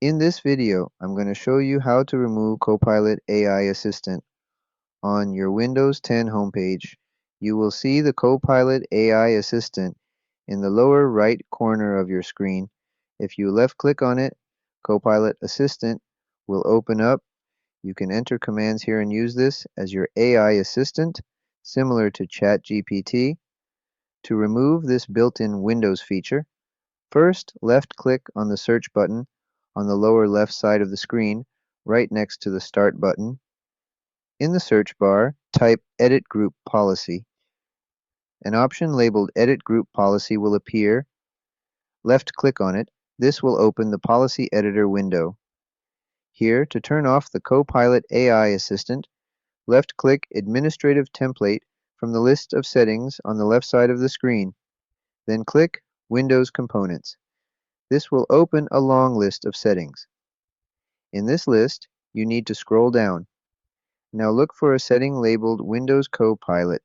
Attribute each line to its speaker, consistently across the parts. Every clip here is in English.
Speaker 1: In this video, I'm going to show you how to remove CoPilot AI Assistant. On your Windows 10 homepage, you will see the CoPilot AI Assistant in the lower right corner of your screen. If you left-click on it, CoPilot Assistant will open up. You can enter commands here and use this as your AI assistant, similar to ChatGPT. To remove this built-in Windows feature, first, left-click on the search button on the lower left side of the screen, right next to the Start button. In the search bar, type Edit Group Policy. An option labeled Edit Group Policy will appear. Left-click on it. This will open the Policy Editor window. Here, to turn off the CoPilot AI Assistant, left-click Administrative Template from the list of settings on the left side of the screen. Then click Windows Components. This will open a long list of settings. In this list, you need to scroll down. Now look for a setting labeled Windows CoPilot.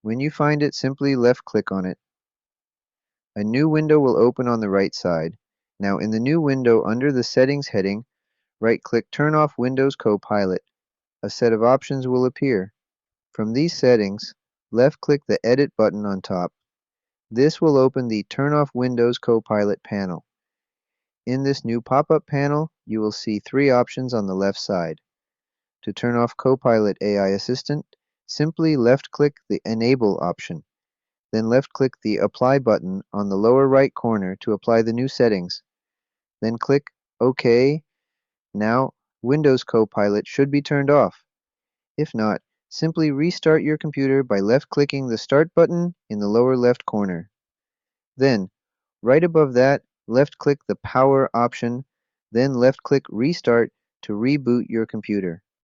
Speaker 1: When you find it, simply left-click on it. A new window will open on the right side. Now in the new window under the Settings heading, right-click Turn off Windows CoPilot. A set of options will appear. From these settings, left-click the Edit button on top. This will open the Turn off Windows CoPilot panel. In this new pop-up panel, you will see three options on the left side. To turn off CoPilot AI Assistant, simply left-click the Enable option. Then left-click the Apply button on the lower right corner to apply the new settings. Then click OK. Now, Windows CoPilot should be turned off. If not, simply restart your computer by left-clicking the Start button in the lower left corner. Then, right above that, left-click the Power option, then left-click Restart to reboot your computer.